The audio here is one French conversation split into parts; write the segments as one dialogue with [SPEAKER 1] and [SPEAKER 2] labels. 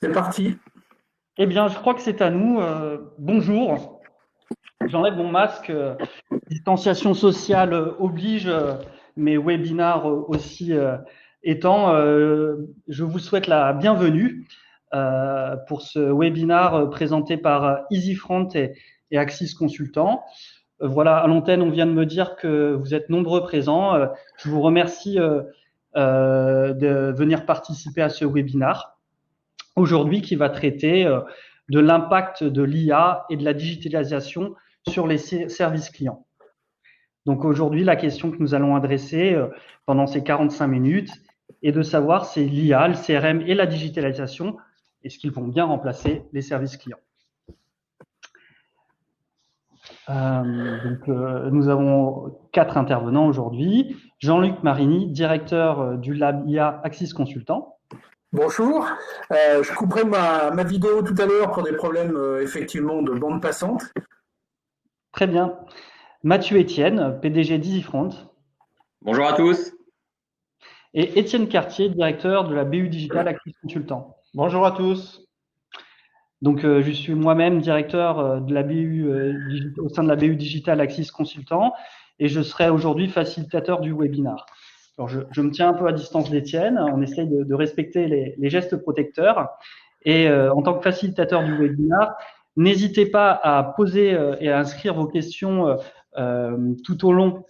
[SPEAKER 1] C'est parti.
[SPEAKER 2] Eh bien, je crois que c'est à nous. Bonjour. J'enlève mon masque. Distanciation sociale oblige, mes webinars aussi étant. Je vous souhaite la bienvenue pour ce webinar présenté par EasyFront et Axis Consultant. Voilà, à l'antenne, on vient de me dire que vous êtes nombreux présents. Je vous remercie de venir participer à ce webinar aujourd'hui qui va traiter de l'impact de l'IA et de la digitalisation sur les services clients. Donc aujourd'hui, la question que nous allons adresser pendant ces 45 minutes est de savoir si l'IA, le CRM et la digitalisation, est-ce qu'ils vont bien remplacer les services clients. Nous avons 4 intervenants aujourd'hui. Jean-Luc Marini, directeur du Lab IA Axis Consultant.
[SPEAKER 1] Bonjour. Je couperai ma vidéo tout à l'heure pour des problèmes effectivement de bande passante.
[SPEAKER 2] Très bien. Mathieu Etienne, PDG d'EasyFront.
[SPEAKER 3] Bonjour à tous.
[SPEAKER 2] Et Étienne Cartier, directeur de la BU Digital Axis Consultant.
[SPEAKER 4] Bonjour à tous.
[SPEAKER 2] Donc, je suis moi-même directeur de la BU au sein de la BU Digital Axis Consultant et je serai aujourd'hui facilitateur du webinar. Alors, je me tiens un peu à distance d'Étienne. On essaye de respecter les gestes protecteurs. Et en tant que facilitateur du webinar, n'hésitez pas à poser et à inscrire vos questions tout au long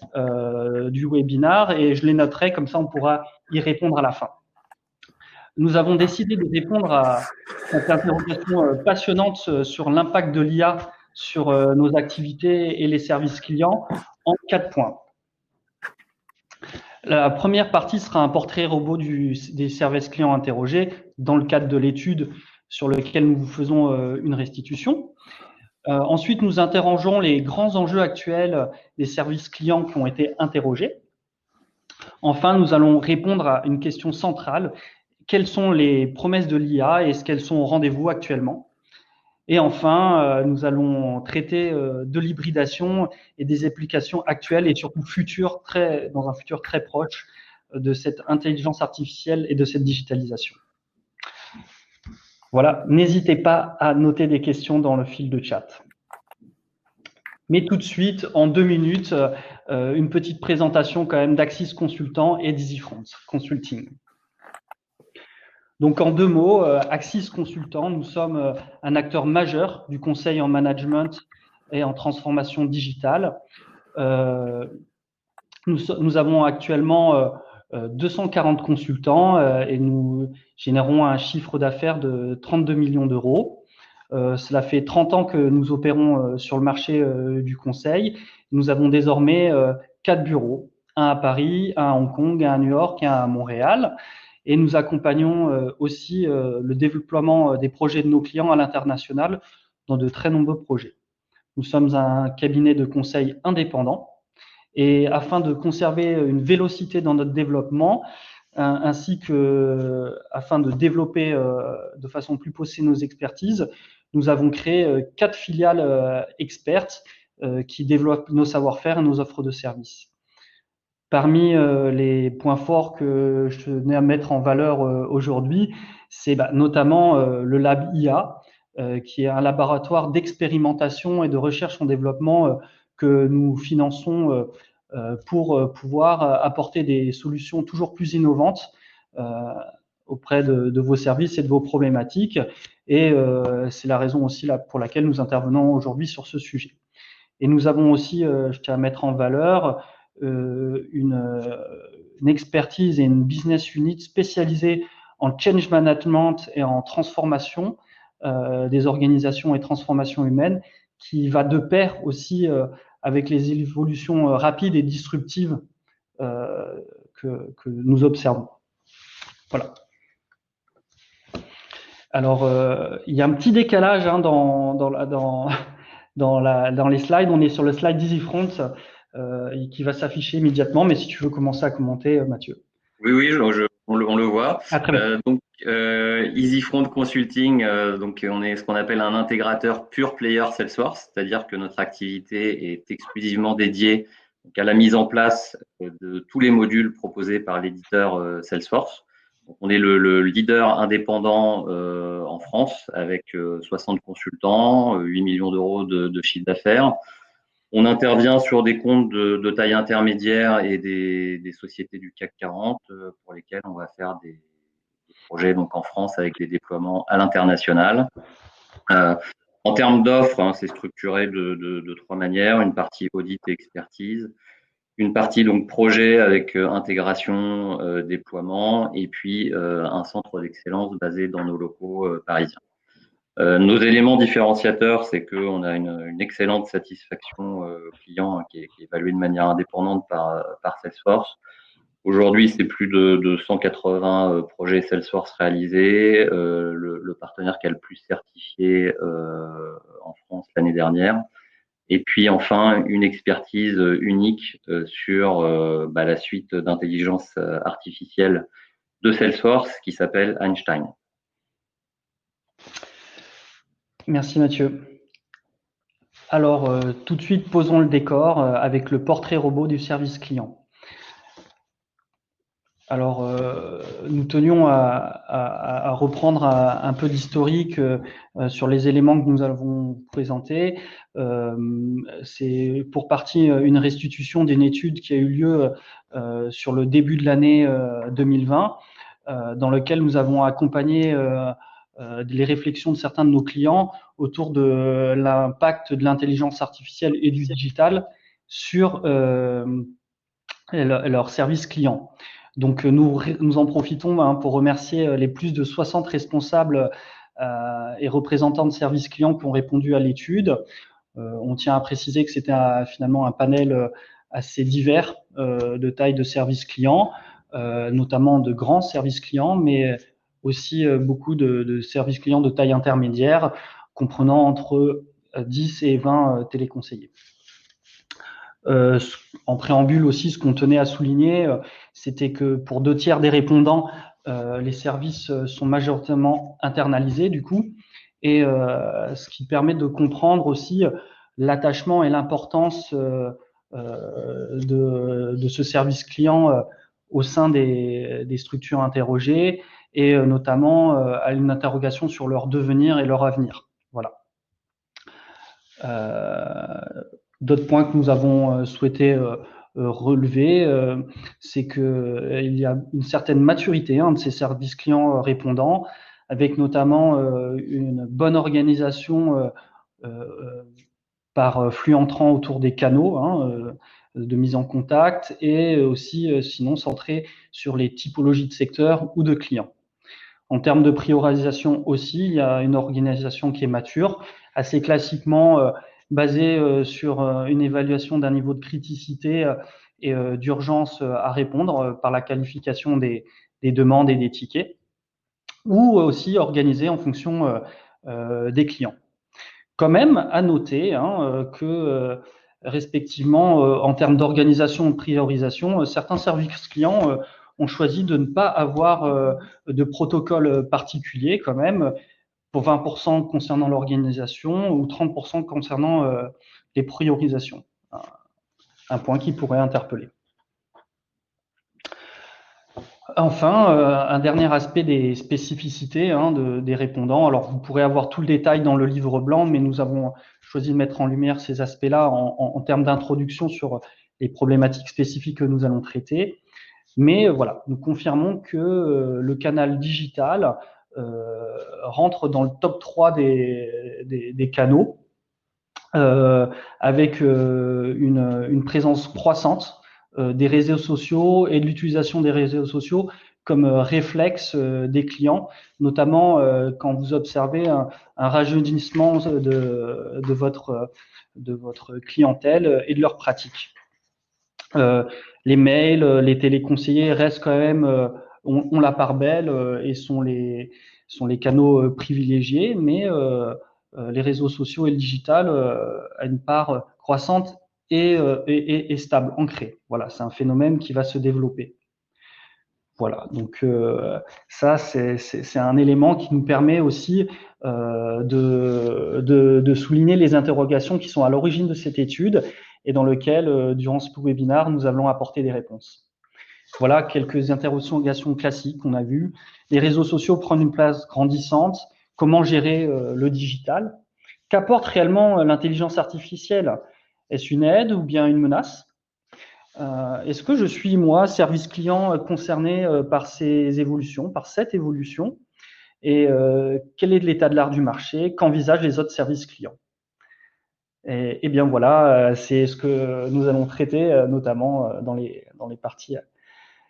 [SPEAKER 2] du webinar et je les noterai, comme ça on pourra y répondre à la fin. Nous avons décidé de répondre à cette interrogation passionnante sur l'impact de l'IA sur nos activités et les services clients en 4 points. La première partie sera un portrait robot des services clients interrogés dans le cadre de l'étude sur lequel nous vous faisons une restitution. Ensuite, nous interrogeons les grands enjeux actuels des services clients qui ont été interrogés. Enfin, nous allons répondre à une question centrale. Quelles sont les promesses de l'IA et est-ce qu'elles sont au rendez-vous actuellement? Et enfin, nous allons traiter de l'hybridation et des applications actuelles et surtout futures, dans un futur très proche de cette intelligence artificielle et de cette digitalisation. Voilà, n'hésitez pas à noter des questions dans le fil de chat. Mais tout de suite, en 2 minutes, une petite présentation quand même d'Axis Consultant et d'EasyFront Consulting. Donc en 2 mots, Axis Consultant, nous sommes un acteur majeur du conseil en management et en transformation digitale. Nous avons actuellement 240 consultants et nous générons un chiffre d'affaires de 32 millions d'euros. Cela fait 30 ans que nous opérons sur le marché du conseil. Nous avons désormais 4 bureaux, un à Paris, un à Hong Kong, un à New York et un à Montréal. Et nous accompagnons aussi le développement des projets de nos clients à l'international dans de très nombreux projets. Nous sommes un cabinet de conseil indépendant et afin de conserver une vélocité dans notre développement, ainsi que afin de développer de façon plus poussée nos expertises, nous avons créé 4 filiales expertes qui développent nos savoir-faire et nos offres de services. Parmi les points forts que je tenais à mettre en valeur aujourd'hui, c'est notamment le Lab IA, qui est un laboratoire d'expérimentation et de recherche en développement que nous finançons pour pouvoir apporter des solutions toujours plus innovantes auprès de vos services et de vos problématiques. Et c'est la raison aussi pour laquelle nous intervenons aujourd'hui sur ce sujet. Et nous avons aussi, je tiens à mettre en valeur, une expertise et une business unit spécialisée en change management et en transformation des organisations et transformation humaine, qui va de pair aussi avec les évolutions rapides et disruptives que nous observons. Voilà. Alors, il y a un petit décalage dans les slides. On est sur le slide d'EasyFront qui va s'afficher immédiatement, mais si tu veux commencer à commenter, Mathieu.
[SPEAKER 3] Oui, on le voit.
[SPEAKER 2] Ah, très bien.
[SPEAKER 3] EasyFront Consulting, donc on est ce qu'on appelle un intégrateur pure player Salesforce, c'est-à-dire que notre activité est exclusivement dédiée à la mise en place de tous les modules proposés par l'éditeur Salesforce. Donc, on est le leader indépendant en France avec 60 consultants, 8 millions d'euros de chiffre d'affaires. On intervient sur des comptes de taille intermédiaire et des sociétés du CAC 40 pour lesquelles on va faire des projets donc en France avec des déploiements à l'international. En termes d'offres, hein, c'est structuré de trois manières. Une partie audit et expertise, une partie donc projet avec intégration, déploiement, et puis un centre d'excellence basé dans nos locaux parisiens. Nos éléments différenciateurs, c'est qu'on a une excellente satisfaction client hein, qui est évaluée de manière indépendante par Salesforce. Aujourd'hui, c'est plus de 180 projets Salesforce réalisés. Le partenaire qui a le plus certifié en France l'année dernière. Et puis enfin, une expertise unique sur la suite d'intelligence artificielle de Salesforce qui s'appelle Einstein.
[SPEAKER 2] Merci Mathieu. Alors, tout de suite, posons le décor avec le portrait robot du service client. Alors, nous tenions à reprendre un peu d'historique sur les éléments que nous avons présentés. C'est pour partie une restitution d'une étude qui a eu lieu sur le début de l'année 2020, dans lequel nous avons accompagné les réflexions de certains de nos clients autour de l'impact de l'intelligence artificielle et du digital sur leur service client. Donc, nous en profitons pour remercier les plus de 60 responsables et représentants de services clients qui ont répondu à l'étude. On tient à préciser que c'était finalement un panel assez divers de taille de services clients, notamment de grands services clients, mais aussi beaucoup de services clients de taille intermédiaire, comprenant entre 10 et 20 téléconseillers. En préambule aussi, ce qu'on tenait à souligner, c'était que pour 2/3 des répondants, les services sont majoritairement internalisés du coup, et ce qui permet de comprendre aussi l'attachement et l'importance de ce service client au sein des structures interrogées, et notamment à une interrogation sur leur devenir et leur avenir. Voilà. D'autres points que nous avons souhaité relever, c'est qu'il y a une certaine maturité de ces services clients répondants, avec notamment une bonne organisation par flux entrant autour des canaux de mise en contact, et aussi sinon centré sur les typologies de secteurs ou de clients. En termes de priorisation aussi, il y a une organisation qui est mature, assez classiquement basée sur une évaluation d'un niveau de criticité et d'urgence à répondre par la qualification des demandes et des tickets, ou aussi organisée en fonction des clients. Quand même, à noter que respectivement, en termes d'organisation et de priorisation, certains services clients ont choisi de ne pas avoir de protocole particulier quand même, pour 20% concernant l'organisation ou 30% concernant les priorisations. Un point qui pourrait interpeller. Enfin, un dernier aspect des spécificités des répondants. Alors, vous pourrez avoir tout le détail dans le livre blanc, mais nous avons choisi de mettre en lumière ces aspects-là en termes d'introduction sur les problématiques spécifiques que nous allons traiter. Mais voilà, nous confirmons que le canal digital rentre dans le top 3 des canaux, avec une présence croissante des réseaux sociaux et de l'utilisation des réseaux sociaux comme réflexe des clients, notamment quand vous observez un rajeunissement de votre clientèle et de leurs pratiques. Les mails, les téléconseillers restent quand même, ont la part belle et sont les canaux privilégiés, mais les réseaux sociaux et le digital a une part croissante et stable, ancrée. Voilà, c'est un phénomène qui va se développer. Voilà, donc ça, c'est un élément qui nous permet aussi de souligner les interrogations qui sont à l'origine de cette étude et dans lequel, durant ce webinaire, nous allons apporter des réponses. Voilà quelques interrogations classiques qu'on a vues. Les réseaux sociaux prennent une place grandissante, comment gérer le digital. Qu'apporte réellement l'intelligence artificielle? Est-ce une aide ou bien une menace? Est-ce que je suis, moi, service client, concerné par ces évolutions, par cette évolution? Et quel est l'état de l'art du marché? Qu'envisagent les autres services clients? Et bien voilà, c'est ce que nous allons traiter, notamment dans les parties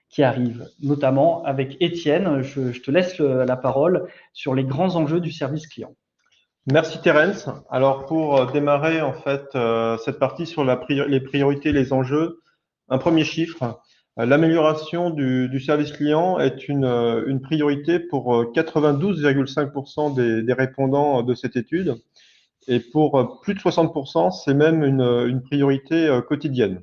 [SPEAKER 2] qui arrivent, notamment avec Étienne. Je te laisse la parole sur les grands enjeux du service client.
[SPEAKER 4] Merci Terence. Alors pour démarrer en fait cette partie sur les priorités, les enjeux, un premier chiffre, l'amélioration du service client est une priorité pour 92,5% des répondants de cette étude et pour plus de 60%, c'est même une priorité quotidienne.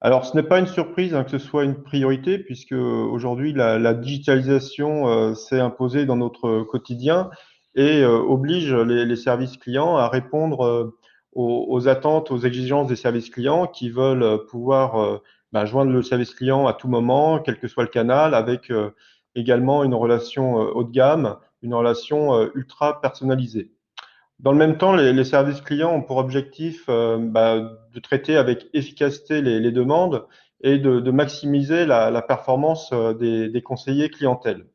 [SPEAKER 4] Alors, ce n'est pas une surprise que ce soit une priorité, puisque aujourd'hui, la digitalisation s'est imposée dans notre quotidien et oblige les services clients à répondre aux attentes, aux exigences des services clients qui veulent pouvoir joindre le service client à tout moment, quel que soit le canal, avec également une relation haut de gamme, une relation ultra personnalisée. Dans le même temps, les services clients ont pour objectif de traiter avec efficacité les demandes et de maximiser la performance des conseillers clientèle,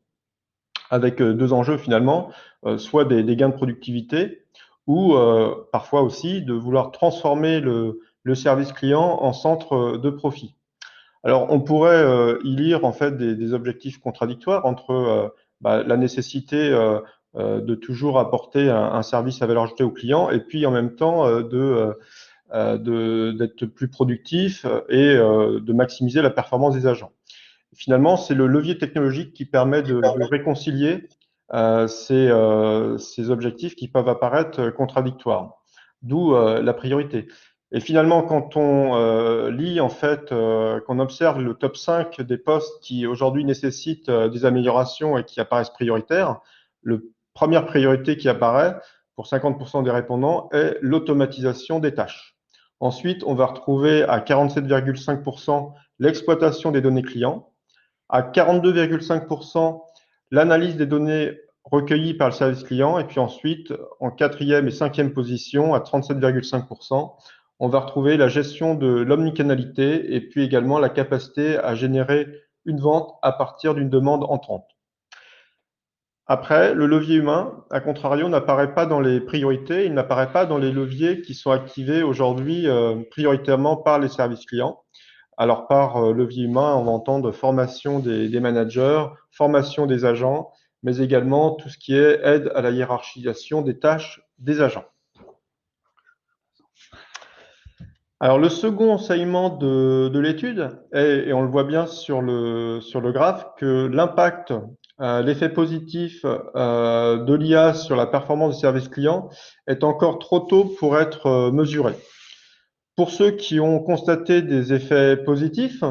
[SPEAKER 4] avec deux enjeux finalement, soit des gains de productivité ou parfois aussi de vouloir transformer le service client en centre de profit. Alors, on pourrait y lire en fait des objectifs contradictoires entre la nécessité de toujours apporter un service à valeur ajoutée au client et puis en même temps d'être plus productif et de maximiser la performance des agents. Finalement, c'est le levier technologique qui permet de réconcilier ces objectifs qui peuvent apparaître contradictoires, d'où la priorité. Et finalement, quand on lit en fait, qu'on observe le top 5 des postes qui aujourd'hui nécessitent des améliorations et qui apparaissent prioritaires, la première priorité qui apparaît pour 50% des répondants est l'automatisation des tâches. Ensuite, on va retrouver à 47,5% l'exploitation des données clients, à 42,5% l'analyse des données recueillies par le service client, et puis ensuite, en quatrième et cinquième position, à 37,5%, on va retrouver la gestion de l'omnicanalité et puis également la capacité à générer une vente à partir d'une demande entrante. Après, le levier humain, à contrario, n'apparaît pas dans les priorités, il n'apparaît pas dans les leviers qui sont activés aujourd'hui prioritairement par les services clients. Alors par levier humain, on va entendre formation des managers, formation des agents, mais également tout ce qui est aide à la hiérarchisation des tâches des agents. Alors le second enseignement de l'étude est, et on le voit bien sur le graphe, que l'impact, l'effet positif de l'IA sur la performance du service client est encore trop tôt pour être mesuré. Pour ceux qui ont constaté des effets positifs,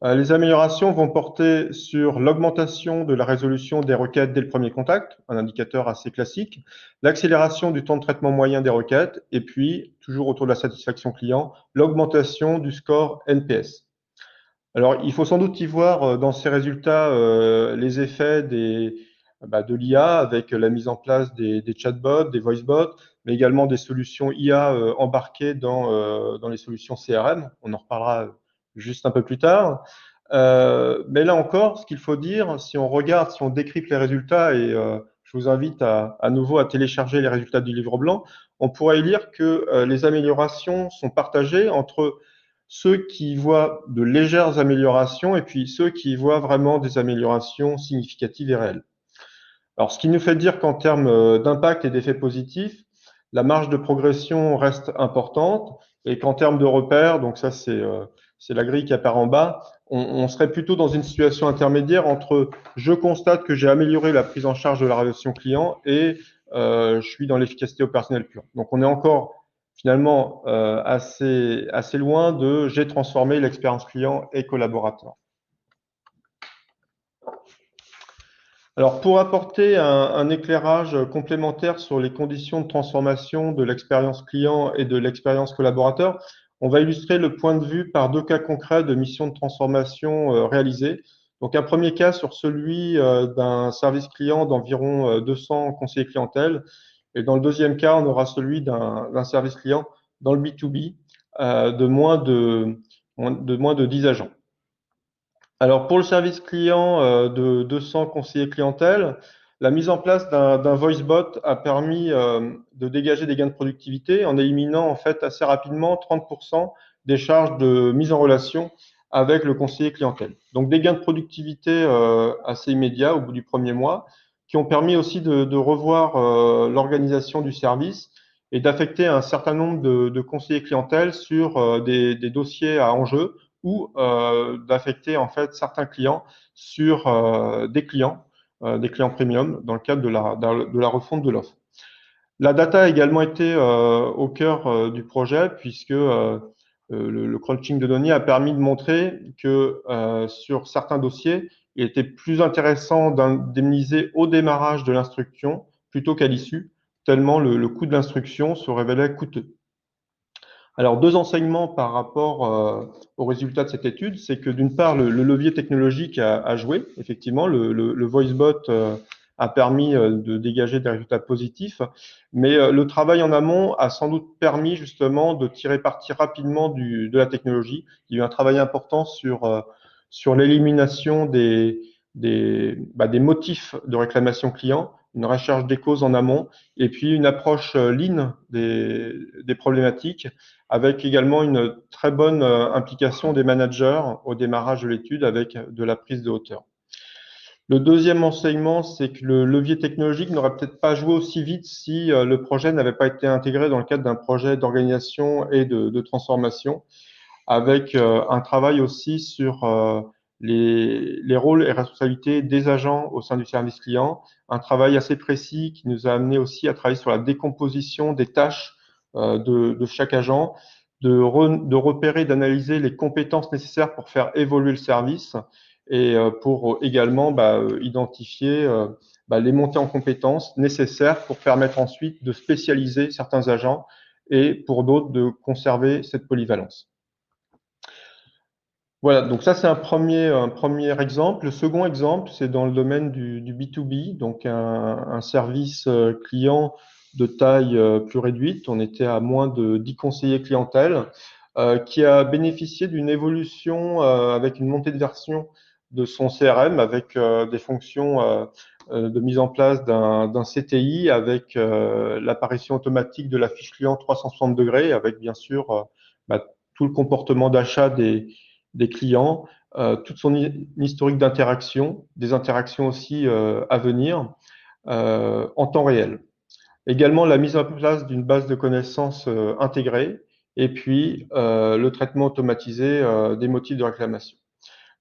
[SPEAKER 4] les améliorations vont porter sur l'augmentation de la résolution des requêtes dès le premier contact, un indicateur assez classique, l'accélération du temps de traitement moyen des requêtes, et puis, toujours autour de la satisfaction client, l'augmentation du score NPS. Alors, il faut sans doute y voir dans ces résultats les effets de l'IA avec la mise en place des chatbots, des voicebots, mais également des solutions IA embarquées dans les solutions CRM. On en reparlera juste un peu plus tard. Mais là encore, ce qu'il faut dire, si on regarde, si on décrypte les résultats, et je vous invite à nouveau à télécharger les résultats du livre blanc, on pourrait y lire que les améliorations sont partagées entre ceux qui voient de légères améliorations et puis ceux qui voient vraiment des améliorations significatives et réelles. Alors, ce qui nous fait dire qu'en termes d'impact et d'effets positifs, la marge de progression reste importante et qu'en termes de repères, donc ça c'est la grille qui apparaît en bas, on serait plutôt dans une situation intermédiaire entre je constate que j'ai amélioré la prise en charge de la relation client et je suis dans l'efficacité opérationnelle pure. Donc on est encore finalement assez loin de j'ai transformé l'expérience client et collaborateur. Alors, pour apporter un éclairage complémentaire sur les conditions de transformation de l'expérience client et de l'expérience collaborateur, on va illustrer le point de vue par deux cas concrets de missions de transformation réalisées. Donc, un premier cas sur celui d'un service client d'environ 200 conseillers clientèle. Et dans le deuxième cas, on aura celui d'un service client dans le B2B de moins de 10 agents. Alors, pour le service client de 200 conseillers clientèle, la mise en place d'un voice bot a permis de dégager des gains de productivité en éliminant en fait assez rapidement 30% des charges de mise en relation avec le conseiller clientèle. Donc, des gains de productivité assez immédiats au bout du premier mois qui ont permis aussi de revoir l'organisation du service et d'affecter un certain nombre de conseillers clientèle sur des dossiers à enjeu ou d'affecter en fait certains clients sur des clients premium dans le cadre de la refonte de l'offre. La data a également été au cœur du projet puisque le crunching de données a permis de montrer que sur certains dossiers, il était plus intéressant d'indemniser au démarrage de l'instruction plutôt qu'à l'issue, tellement le coût de l'instruction se révélait coûteux. Alors, deux enseignements par rapport aux résultats de cette étude, c'est que d'une part, le levier technologique a joué. Effectivement, le VoiceBot a permis de dégager des résultats positifs, mais le travail en amont a sans doute permis justement de tirer parti rapidement de la technologie. Il y a eu un travail important sur l'élimination des motifs de réclamation client, une recherche des causes en amont, et puis une approche lean des problématiques, avec également une très bonne implication des managers au démarrage de l'étude avec de la prise de hauteur. Le deuxième enseignement, c'est que le levier technologique n'aurait peut-être pas joué aussi vite si le projet n'avait pas été intégré dans le cadre d'un projet d'organisation et de transformation, avec un travail aussi sur les rôles et responsabilités des agents au sein du service client, un travail assez précis qui nous a amené aussi à travailler sur la décomposition des tâches de chaque agent, de repérer, d'analyser les compétences nécessaires pour faire évoluer le service et pour également identifier les montées en compétences nécessaires pour permettre ensuite de spécialiser certains agents et pour d'autres de conserver cette polyvalence. Voilà, donc ça c'est un premier exemple. Le second exemple, c'est dans le domaine du B2B, donc un service client de taille plus réduite. On était à moins de 10 conseillers clientèle, qui a bénéficié d'une évolution avec une montée de version de son CRM, avec des fonctions de mise en place d'un CTI, avec l'apparition automatique de la fiche client 360 degrés, avec bien sûr tout le comportement d'achat des clients, toute son historique d'interaction, des interactions aussi à venir en temps réel. Également la mise en place d'une base de connaissances intégrée et puis le traitement automatisé des motifs de réclamation.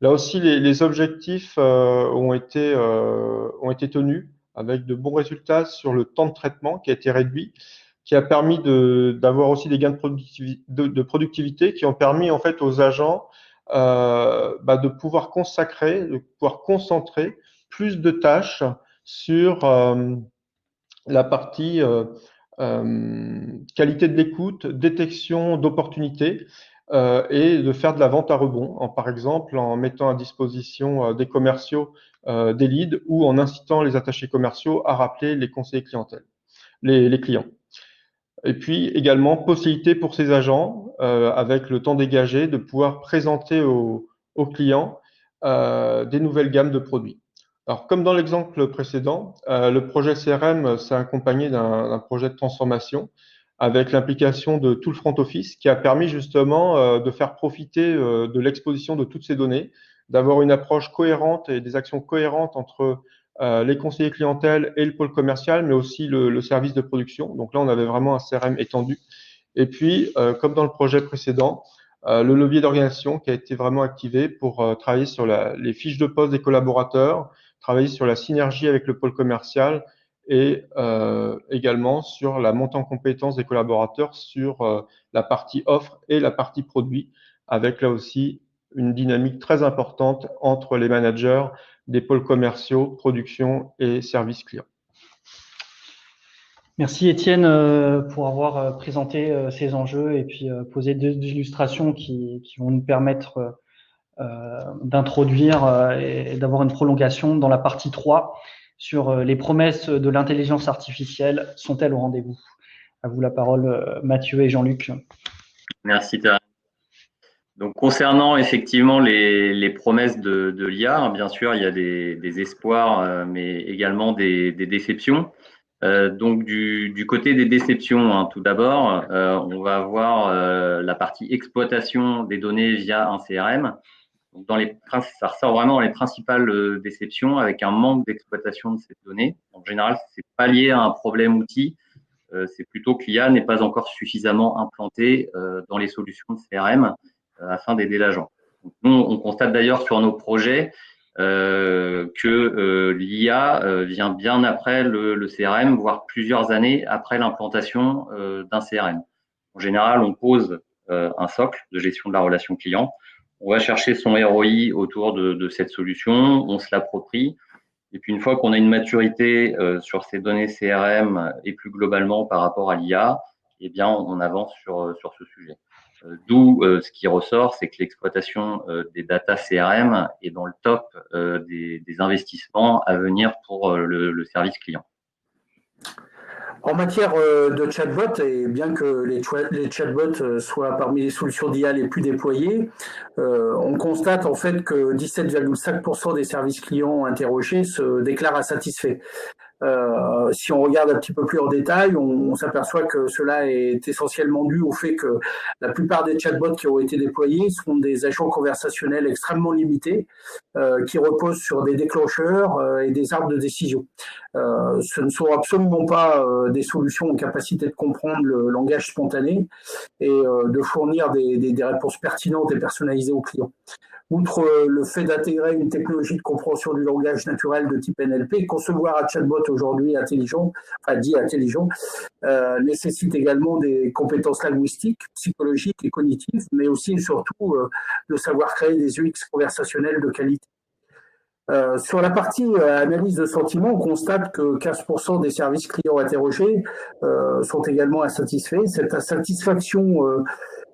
[SPEAKER 4] Là aussi, les objectifs ont été tenus avec de bons résultats sur le temps de traitement qui a été réduit, qui a permis d'avoir aussi des gains de productivité qui ont permis en fait aux agents de pouvoir concentrer plus de tâches sur la partie qualité de l'écoute, détection d'opportunités et de faire de la vente à rebond, par exemple en mettant à disposition des commerciaux des leads ou en incitant les attachés commerciaux à rappeler les conseillers clientèle, les clients. Et puis également, possibilité pour ces agents, avec le temps dégagé, de pouvoir présenter aux clients des nouvelles gammes de produits. Alors, comme dans l'exemple précédent, le projet CRM s'est accompagné d'un projet de transformation avec l'implication de tout le front office qui a permis justement de faire profiter de l'exposition de toutes ces données, d'avoir une approche cohérente et des actions cohérentes entre les conseillers clientèle et le pôle commercial, mais aussi le service de production. Donc là, on avait vraiment un CRM étendu. Et puis, comme dans le projet précédent, le levier d'organisation qui a été vraiment activé pour travailler sur les fiches de poste des collaborateurs, travailler sur la synergie avec le pôle commercial et également sur la montée en compétences des collaborateurs sur la partie offre et la partie produit, avec là aussi une dynamique très importante entre les managers des pôles commerciaux, production et services clients.
[SPEAKER 2] Merci Étienne pour avoir présenté ces enjeux et puis posé deux illustrations qui vont nous permettre d'introduire et d'avoir une prolongation dans la partie 3 sur les promesses de l'intelligence artificielle. Sont-elles au rendez-vous? À vous la parole, Mathieu et Jean-Luc.
[SPEAKER 3] Merci, Thérèse. Donc, concernant effectivement les promesses de l'IA, bien sûr, il y a des espoirs, mais également des déceptions. Donc, du côté des déceptions, tout d'abord, on va avoir la partie exploitation des données via un CRM. Donc, ça ressort vraiment dans les principales déceptions, avec un manque d'exploitation de ces données. En général, c'est pas lié à un problème outil, c'est plutôt que l'IA n'est pas encore suffisamment implantée dans les solutions de CRM afin d'aider l'agent. Nous, on constate d'ailleurs sur nos projets que l'IA vient bien après le CRM, voire plusieurs années après l'implantation d'un CRM. En général, on pose un socle de gestion de la relation client. On va chercher son ROI autour de cette solution, on se l'approprie. Et puis, une fois qu'on a une maturité sur ces données CRM et plus globalement par rapport à l'IA, eh bien, on avance sur ce sujet. D'où ce qui ressort, c'est que l'exploitation des data CRM est dans le top des investissements à venir pour le service client.
[SPEAKER 1] En matière de chatbot, et bien que les chatbots soient parmi les solutions d'IA les plus déployées, on constate en fait que 17,5% des services clients interrogés se déclarent insatisfaits. Si on regarde un petit peu plus en détail, on s'aperçoit que cela est essentiellement dû au fait que la plupart des chatbots qui ont été déployés sont des agents conversationnels extrêmement limités, qui reposent sur des déclencheurs et des arbres de décision. Ce ne sont absolument pas des solutions en capacité de comprendre le langage spontané et de fournir des réponses pertinentes et personnalisées aux clients. Outre le fait d'intégrer une technologie de compréhension du langage naturel de type NLP, concevoir un chatbot aujourd'hui intelligent, enfin dit intelligent, nécessite également des compétences linguistiques, psychologiques et cognitives, mais aussi et surtout de savoir créer des UX conversationnels de qualité. Sur la partie analyse de sentiments, on constate que 15% des services clients interrogés sont également insatisfaits. Cette insatisfaction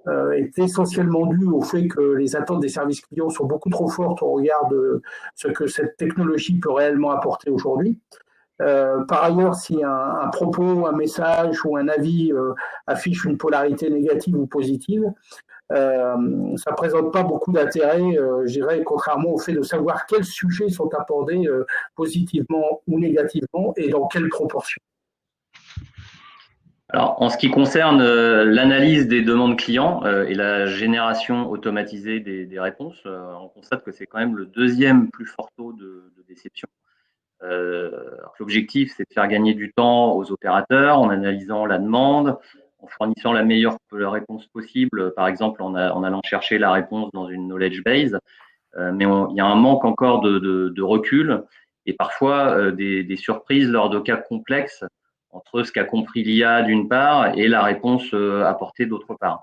[SPEAKER 1] est essentiellement due au fait que les attentes des services clients sont beaucoup trop fortes au regard de ce que cette technologie peut réellement apporter aujourd'hui. Par ailleurs, si un propos, un message ou un avis affiche une polarité négative ou positive, ça ne présente pas beaucoup d'intérêt, je dirais, contrairement au fait de savoir quels sujets sont abordés positivement ou négativement et dans quelle proportion.
[SPEAKER 3] Alors, en ce qui concerne l'analyse des demandes clients et la génération automatisée des réponses, on constate que c'est quand même le deuxième plus fort taux de déception. L'objectif, c'est de faire gagner du temps aux opérateurs en analysant la demande, en fournissant la meilleure réponse possible, par exemple en allant chercher la réponse dans une knowledge base. Mais il y a un manque encore de recul et parfois des surprises lors de cas complexes entre ce qu'a compris l'IA d'une part et la réponse apportée d'autre part.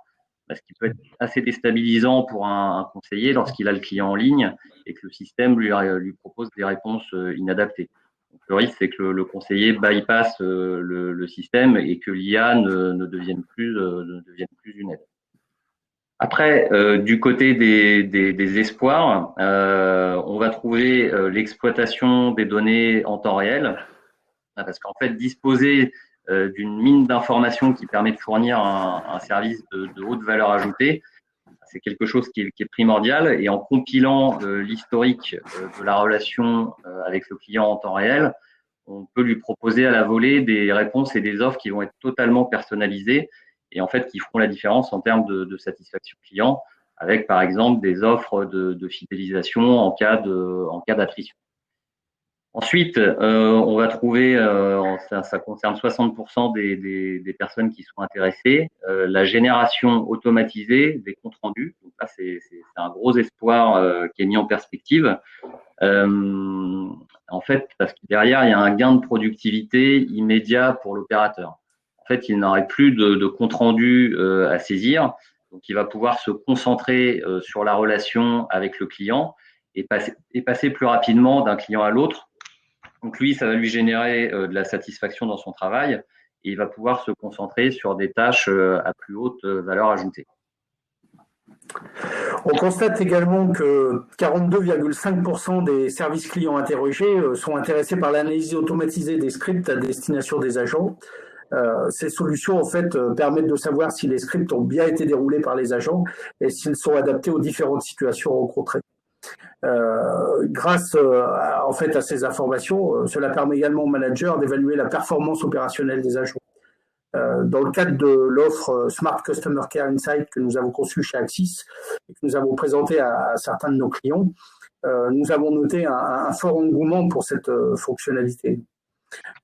[SPEAKER 3] Ce qui peut être assez déstabilisant pour un conseiller lorsqu'il a le client en ligne et que le système lui propose des réponses inadaptées. Donc, le risque, c'est que le conseiller bypasse le système et que l'IA ne devienne plus une aide. Après, du côté des espoirs, on va trouver l'exploitation des données en temps réel, parce qu'en fait, disposer d'une mine d'informations qui permet de fournir un service de haute valeur ajoutée, c'est quelque chose qui est primordial. Et en compilant l'historique de la relation avec le client en temps réel, on peut lui proposer à la volée des réponses et des offres qui vont être totalement personnalisées et en fait qui feront la différence en termes de satisfaction client, avec par exemple des offres de fidélisation en cas d'attrition. Ensuite, on va trouver, ça concerne 60% des personnes qui sont intéressées, la génération automatisée des comptes rendus. Donc là, c'est un gros espoir qui est mis en perspective. En fait, parce que derrière, il y a un gain de productivité immédiat pour l'opérateur. En fait, il n'aurait plus de compte rendu à saisir, donc il va pouvoir se concentrer sur la relation avec le client et passer plus rapidement d'un client à l'autre. Donc lui, ça va lui générer de la satisfaction dans son travail et il va pouvoir se concentrer sur des tâches à plus haute valeur ajoutée.
[SPEAKER 1] On constate également que 42,5% des services clients interrogés sont intéressés par l'analyse automatisée des scripts à destination des agents. Ces solutions, en fait, permettent de savoir si les scripts ont bien été déroulés par les agents et s'ils sont adaptés aux différentes situations rencontrées. Grâce en fait à ces informations, cela permet également aux managers d'évaluer la performance opérationnelle des agents. Dans le cadre de l'offre Smart Customer Care Insight que nous avons conçue chez Axis et que nous avons présenté à certains de nos clients, nous avons noté un fort engouement pour cette fonctionnalité.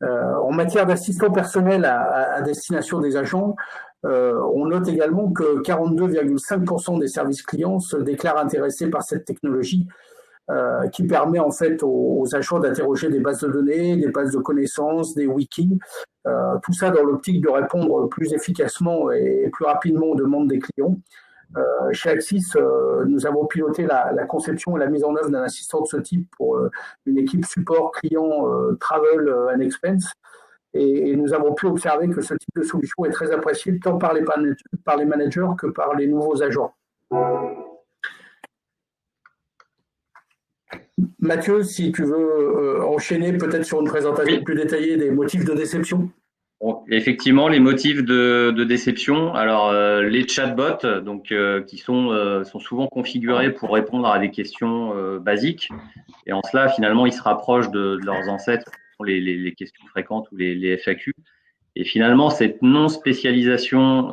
[SPEAKER 1] En matière d'assistants personnels à destination des agents, on note également que 42,5% des services clients se déclarent intéressés par cette technologie qui permet en fait aux agents d'interroger des bases de données, des bases de connaissances, des wikis, tout ça dans l'optique de répondre plus efficacement et plus rapidement aux demandes des clients. Chez Axis, nous avons piloté la conception et la mise en œuvre d'un assistant de ce type pour une équipe support client Travel and Expense. Et nous avons pu observer que ce type de solution est très apprécié tant par les managers que par les nouveaux agents. Mathieu, si tu veux enchaîner peut-être sur une présentation plus détaillée des motifs de déception.
[SPEAKER 3] Bon, effectivement, les motifs de déception. Alors, les chatbots, donc qui sont souvent configurés pour répondre à des questions basiques, et en cela, finalement, ils se rapprochent de leurs ancêtres, les questions fréquentes ou les FAQ. Et finalement, cette non spécialisation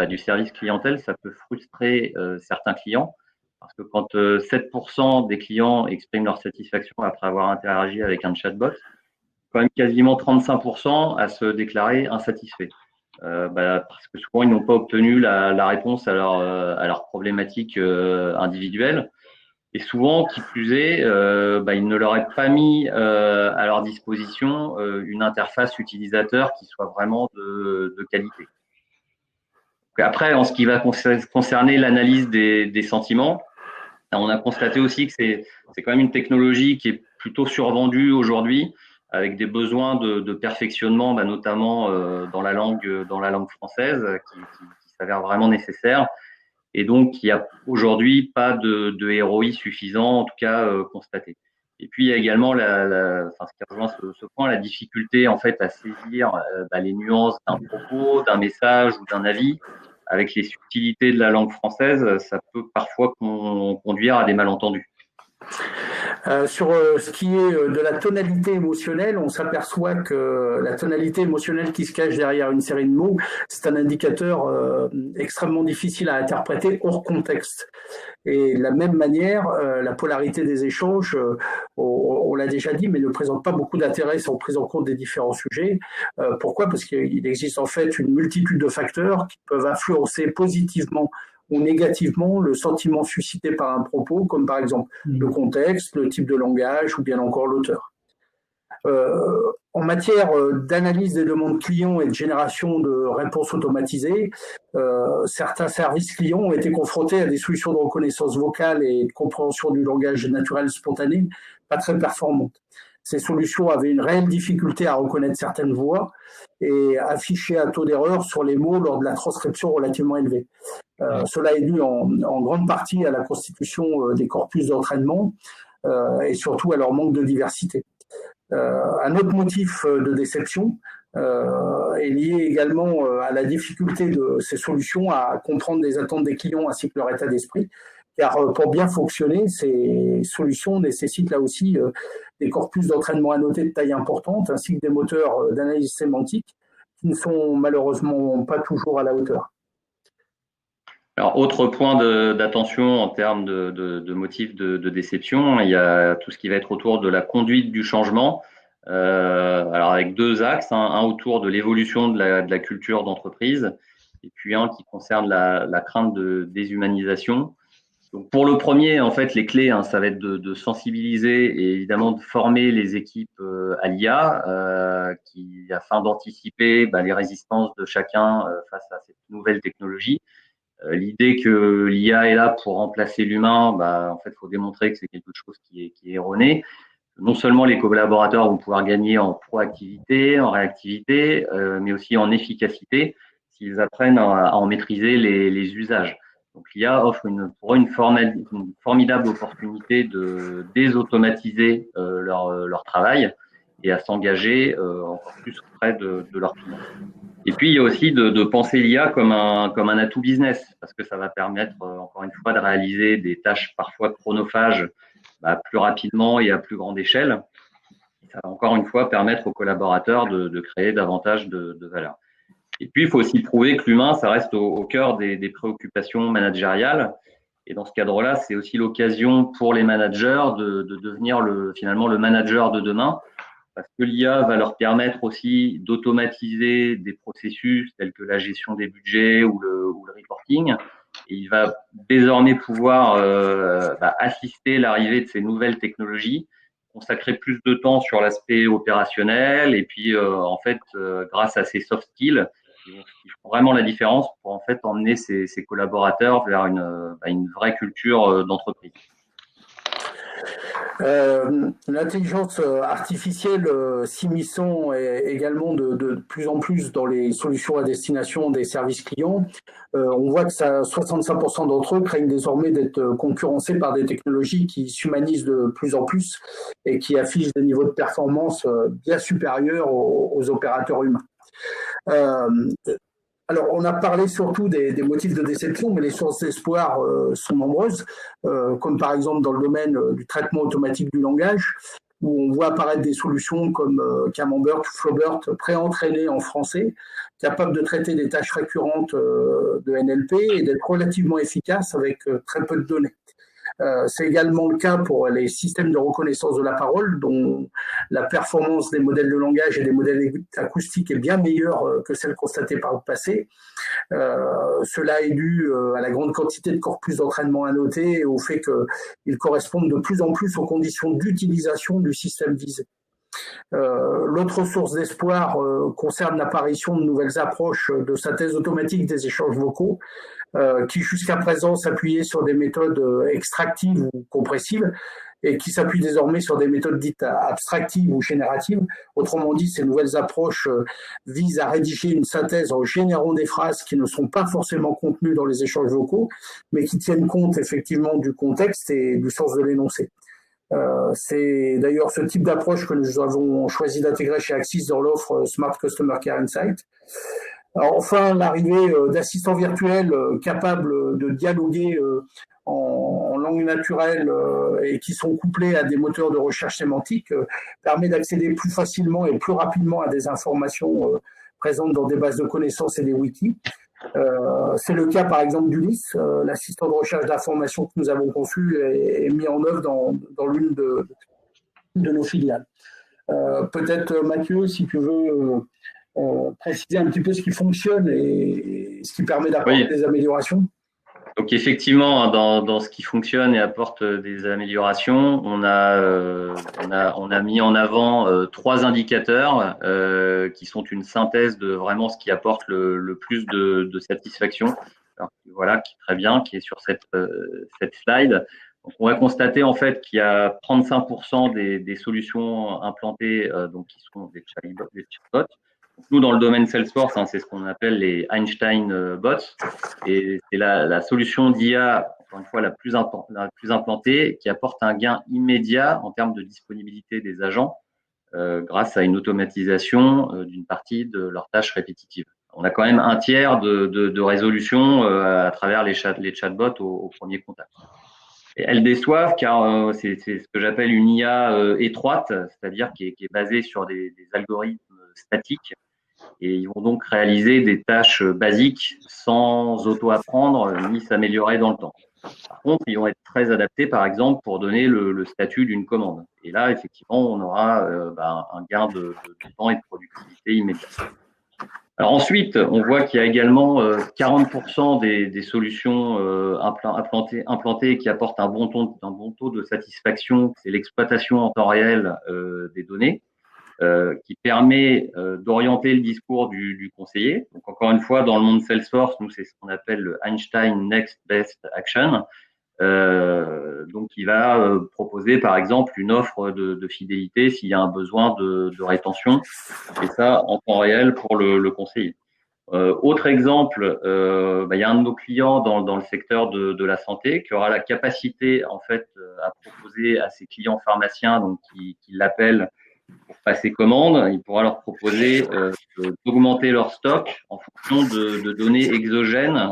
[SPEAKER 3] du service clientèle, ça peut frustrer certains clients, parce que quand 7% des clients expriment leur satisfaction après avoir interagi avec un chatbot, quand même quasiment 35% à se déclarer insatisfaits. Parce que souvent, ils n'ont pas obtenu la réponse à leur problématique individuelle. Et souvent, qui plus est, ils ne leur aient pas mis à leur disposition une interface utilisateur qui soit vraiment de qualité. Après, en ce qui va concerner l'analyse des sentiments, on a constaté aussi que c'est quand même une technologie qui est plutôt survendue aujourd'hui, avec des besoins de perfectionnement, notamment dans la langue française, qui s'avère vraiment nécessaire. Et donc, il n'y a aujourd'hui pas de ROI suffisant, en tout cas constaté. Et puis, il y a également ce qui rejoint ce point, la difficulté en fait à saisir les nuances d'un propos, d'un message ou d'un avis. Avec les subtilités de la langue française, ça peut parfois conduire à des malentendus.
[SPEAKER 1] Sur ce qui est de la tonalité émotionnelle, on s'aperçoit que la tonalité émotionnelle qui se cache derrière une série de mots, c'est un indicateur extrêmement difficile à interpréter hors contexte. Et de la même manière, la polarité des échanges, on l'a déjà dit, mais ne présente pas beaucoup d'intérêt sans prise en compte des différents sujets. Pourquoi ? Parce qu'il existe en fait une multitude de facteurs qui peuvent influencer positivement ou négativement le sentiment suscité par un propos, comme par exemple le contexte, le type de langage ou bien encore l'auteur. En matière d'analyse des demandes clients et de génération de réponses automatisées, certains services clients ont été confrontés à des solutions de reconnaissance vocale et de compréhension du langage naturel spontané pas très performantes. Ces solutions avaient une réelle difficulté à reconnaître certaines voix et affichaient un taux d'erreur sur les mots lors de la transcription relativement élevé. Cela est dû en grande partie à la constitution des corpus d'entraînement et surtout à leur manque de diversité. Un autre motif de déception est lié également à la difficulté de ces solutions à comprendre les attentes des clients ainsi que leur état d'esprit, car pour bien fonctionner, ces solutions nécessitent là aussi des corpus d'entraînement annotés de taille importante ainsi que des moteurs d'analyse sémantique qui ne sont malheureusement pas toujours à la hauteur.
[SPEAKER 3] Alors, autre point d'attention en termes de motifs de déception, il y a tout ce qui va être autour de la conduite du changement. Alors, avec deux axes, un autour de l'évolution de la culture d'entreprise et puis un qui concerne la crainte de déshumanisation. Donc, pour le premier, en fait, les clés, ça va être de sensibiliser et évidemment de former les équipes à l'IA afin d'anticiper les résistances de chacun face à cette nouvelle technologie. L'idée que l'IA est là pour remplacer l'humain, en fait, il faut démontrer que c'est quelque chose qui est erroné. Non seulement les collaborateurs vont pouvoir gagner en proactivité, en réactivité, mais aussi en efficacité s'ils apprennent à en maîtriser les usages. Donc l'IA offre une formidable opportunité de désautomatiser leur travail et à s'engager encore plus auprès de leurs clients. Et puis il y a aussi de penser l'IA comme un atout business, parce que ça va permettre encore une fois de réaliser des tâches parfois chronophages plus rapidement et à plus grande échelle. Ça va encore une fois permettre aux collaborateurs de créer davantage de valeur. Et puis, il faut aussi prouver que l'humain, ça reste au cœur des préoccupations managériales. Et dans ce cadre-là, c'est aussi l'occasion pour les managers de devenir finalement le manager de demain, parce que l'IA va leur permettre aussi d'automatiser des processus tels que la gestion des budgets ou le reporting. Et il va désormais pouvoir assister l'arrivée de ces nouvelles technologies, consacrer plus de temps sur l'aspect opérationnel et puis grâce à ces soft skills, ils font vraiment la différence pour en fait emmener ces collaborateurs vers une vraie culture d'entreprise.
[SPEAKER 1] L'intelligence artificielle s'immisçant également de plus en plus dans les solutions à destination des services clients. On voit que 65% d'entre eux craignent désormais d'être concurrencés par des technologies qui s'humanisent de plus en plus et qui affichent des niveaux de performance bien supérieurs aux opérateurs humains. Alors, on a parlé surtout des motifs de déception, mais les sources d'espoir sont nombreuses, comme par exemple dans le domaine du traitement automatique du langage, où on voit apparaître des solutions comme Camembert ou Flaubert pré-entraînées en français, capables de traiter des tâches récurrentes de NLP et d'être relativement efficaces avec très peu de données. C'est également le cas pour les systèmes de reconnaissance de la parole, dont la performance des modèles de langage et des modèles acoustiques est bien meilleure que celle constatée par le passé. Cela est dû à la grande quantité de corpus d'entraînement à noter et au fait qu'ils correspondent de plus en plus aux conditions d'utilisation du système visé. L'autre source d'espoir concerne l'apparition de nouvelles approches de synthèse automatique des échanges vocaux qui jusqu'à présent s'appuyaient sur des méthodes extractives ou compressives et qui s'appuient désormais sur des méthodes dites abstractives ou génératives. Autrement dit, ces nouvelles approches visent à rédiger une synthèse en générant des phrases qui ne sont pas forcément contenues dans les échanges vocaux, mais qui tiennent compte effectivement du contexte et du sens de l'énoncé. C'est d'ailleurs ce type d'approche que nous avons choisi d'intégrer chez Axis dans l'offre Smart Customer Care Insight. Alors, enfin, l'arrivée d'assistants virtuels capables de dialoguer en langue naturelle et qui sont couplés à des moteurs de recherche sémantique permet d'accéder plus facilement et plus rapidement à des informations présentes dans des bases de connaissances et des wikis. C'est le cas par exemple d'Ulysse, l'assistant de recherche d'informations que nous avons conçu et mis en œuvre dans l'une de nos filiales. Peut-être Mathieu, si tu veux préciser un petit peu ce qui fonctionne et ce qui permet d'apporter des améliorations.
[SPEAKER 3] Donc effectivement, dans ce qui fonctionne et apporte des améliorations, on a mis en avant 3 indicateurs qui sont une synthèse de vraiment ce qui apporte le plus de satisfaction. Alors, voilà, qui est très bien, qui est sur cette slide. Donc on va constater en fait qu'il y a 35% des solutions implantées donc qui sont des chatbots. Nous, dans le domaine Salesforce, c'est ce qu'on appelle les Einstein bots. Et c'est la solution d'IA, encore une fois, la plus implantée, qui apporte un gain immédiat en termes de disponibilité des agents grâce à une automatisation d'une partie de leurs tâches répétitives. On a quand même un tiers de résolution à travers les chatbots au premier contact. Et elles déçoivent car c'est ce que j'appelle une IA étroite, c'est-à-dire qui est basée sur des algorithmes statiques. Et ils vont donc réaliser des tâches basiques sans auto-apprendre ni s'améliorer dans le temps. Par contre, ils vont être très adaptés, par exemple, pour donner le statut d'une commande. Et là, effectivement, on aura un gain de temps et de productivité immédiat. Alors ensuite, on voit qu'il y a également 40% des solutions implantées qui apportent un bon taux de satisfaction. C'est l'exploitation en temps réel des données. Qui permet d'orienter le discours du conseiller. Donc encore une fois, dans le monde Salesforce, nous c'est ce qu'on appelle le Einstein Next Best Action. Donc il va proposer par exemple une offre de fidélité s'il y a un besoin de rétention, et ça en temps réel pour le conseiller. Autre exemple, il y a un de nos clients dans le secteur de la santé qui aura la capacité en fait à proposer à ses clients pharmaciens, donc qui l'appellent pour passer commande, il pourra leur proposer d'augmenter leur stock en fonction de données exogènes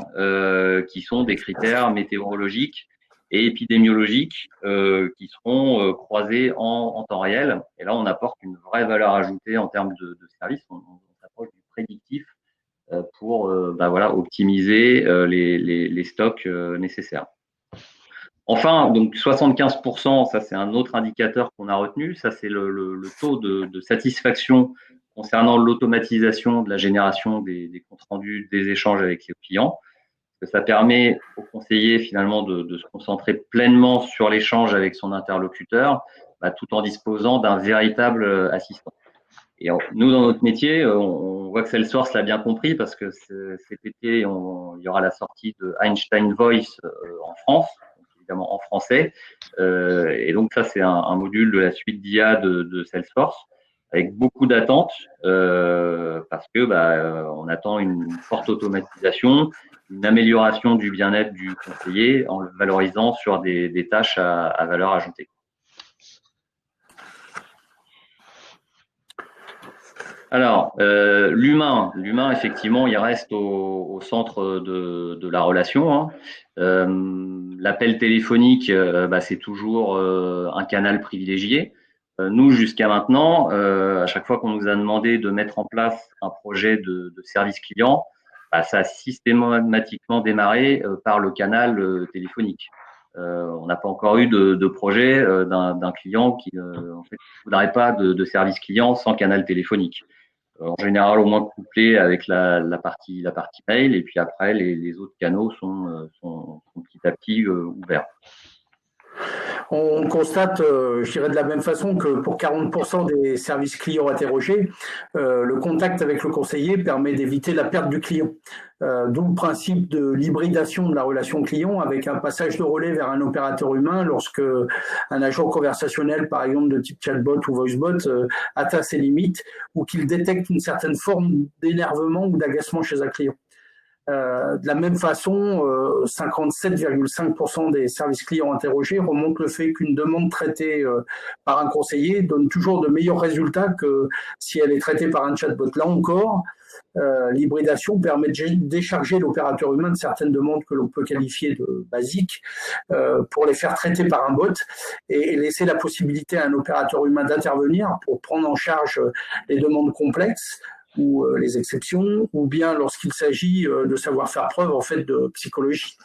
[SPEAKER 3] qui sont des critères météorologiques et épidémiologiques qui seront croisés en temps réel. Et là, on apporte une vraie valeur ajoutée en termes de service. On s'approche du prédictif pour optimiser les stocks nécessaires. Enfin, donc 75%, ça c'est un autre indicateur qu'on a retenu, ça c'est le taux de satisfaction concernant l'automatisation de la génération des comptes rendus des échanges avec les clients. Parce que ça permet au conseiller finalement de se concentrer pleinement sur l'échange avec son interlocuteur, tout en disposant d'un véritable assistant. Et nous, dans notre métier, on voit que Salesforce l'a bien compris parce que cet été, il y aura la sortie de Einstein Voice en France, évidemment en français. Et donc ça, c'est un module de la suite d'IA de Salesforce avec beaucoup d'attentes parce que on attend une forte automatisation, une amélioration du bien-être du conseiller en le valorisant sur des tâches à valeur ajoutée. Alors, l'humain, effectivement, il reste au centre de la relation. L'appel téléphonique, c'est toujours un canal privilégié. Nous, jusqu'à maintenant, à chaque fois qu'on nous a demandé de mettre en place un projet de service client, ça a systématiquement démarré par le canal téléphonique. On n'a pas encore eu de projet d'un client qui ne voudrait pas de service client sans canal téléphonique. En général, au moins couplé avec la partie mail, et puis après, les autres canaux sont petit à petit ouverts.
[SPEAKER 1] On constate, je dirais de la même façon que pour 40% des services clients interrogés, le contact avec le conseiller permet d'éviter la perte du client. D'où le principe de l'hybridation de la relation client avec un passage de relais vers un opérateur humain lorsque un agent conversationnel, par exemple de type chatbot ou voicebot, atteint ses limites ou qu'il détecte une certaine forme d'énervement ou d'agacement chez un client. De la même façon, 57,5% des services clients interrogés remontent le fait qu'une demande traitée par un conseiller donne toujours de meilleurs résultats que si elle est traitée par un chatbot. Là encore, l'hybridation permet de décharger l'opérateur humain de certaines demandes que l'on peut qualifier de basiques pour les faire traiter par un bot et laisser la possibilité à un opérateur humain d'intervenir pour prendre en charge les demandes complexes ou les exceptions, ou bien lorsqu'il s'agit de savoir faire preuve en fait de psychologie.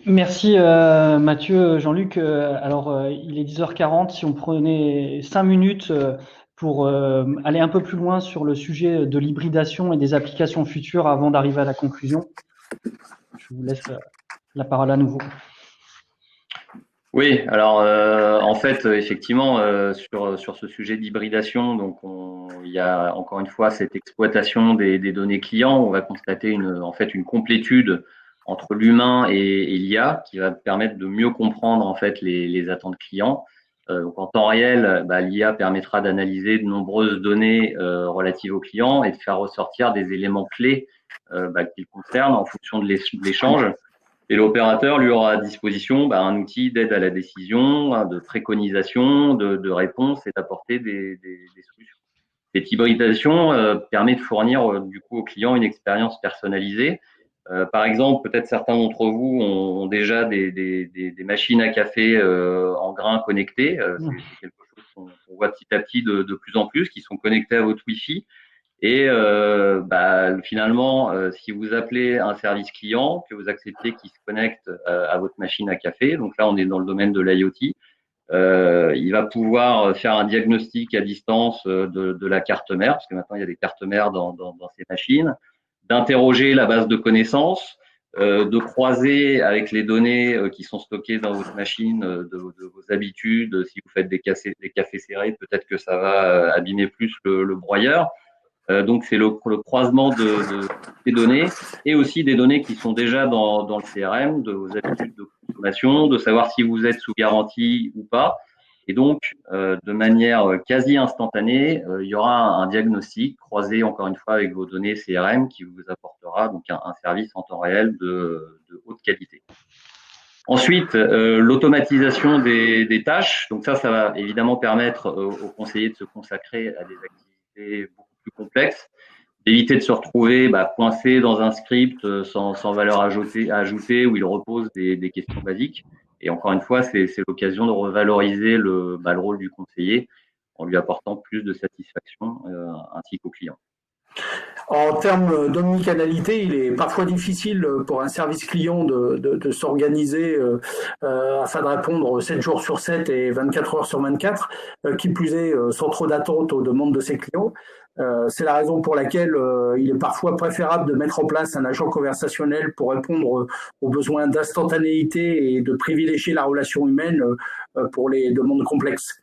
[SPEAKER 2] Merci Mathieu, Jean-Luc. Alors il est 10h40, si on prenait 5 minutes pour aller un peu plus loin sur le sujet de l'hybridation et des applications futures avant d'arriver à la conclusion. Je vous laisse la parole à nouveau.
[SPEAKER 3] Oui, alors en fait, effectivement, sur ce sujet d'hybridation, donc il y a encore une fois cette exploitation des données clients. On va constater une complétude entre l'humain et l'IA qui va permettre de mieux comprendre en fait les attentes clients. Donc en temps réel, l'IA permettra d'analyser de nombreuses données relatives aux clients et de faire ressortir des éléments clés qui le concernent en fonction de l'échange. Et l'opérateur lui aura à disposition un outil d'aide à la décision, de préconisation, de réponse et d'apporter des solutions. Cette hybridation permet de fournir du coup au client une expérience personnalisée. Par exemple, peut-être certains d'entre vous ont déjà des machines à café en grains connectées. C'est quelque chose qu'on voit petit à petit de plus en plus, qui sont connectés à votre Wi-Fi. Et finalement, si vous appelez un service client, que vous acceptez qu'il se connecte à votre machine à café, donc là on est dans le domaine de l'IoT, il va pouvoir faire un diagnostic à distance de la carte mère, parce que maintenant il y a des cartes mères dans ces machines, d'interroger la base de connaissances, de croiser avec les données qui sont stockées dans votre machine de vos habitudes. Si vous faites des cafés serrés, peut-être que ça va abîmer plus le broyeur. Donc, c'est le croisement de ces données et aussi des données qui sont déjà dans le CRM, de vos habitudes de consommation, de savoir si vous êtes sous garantie ou pas. Et donc, de manière quasi instantanée, il y aura un diagnostic croisé encore une fois avec vos données CRM qui vous apportera donc un service en temps réel de haute qualité. Ensuite, l'automatisation des tâches. Donc ça va évidemment permettre aux conseillers de se consacrer à des activités beaucoup plus complexes, d'éviter de se retrouver coincé dans un script sans valeur ajoutée où il repose des questions basiques. Et encore une fois, c'est l'occasion de revaloriser le rôle du conseiller en lui apportant plus de satisfaction ainsi qu'au client.
[SPEAKER 1] En termes d'omnicanalité, il est parfois difficile pour un service client de s'organiser afin de répondre 7 jours sur 7 et 24 heures sur 24, qui plus est sans trop d'attente aux demandes de ses clients. C'est la raison pour laquelle il est parfois préférable de mettre en place un agent conversationnel pour répondre aux besoins d'instantanéité et de privilégier la relation humaine pour les demandes complexes.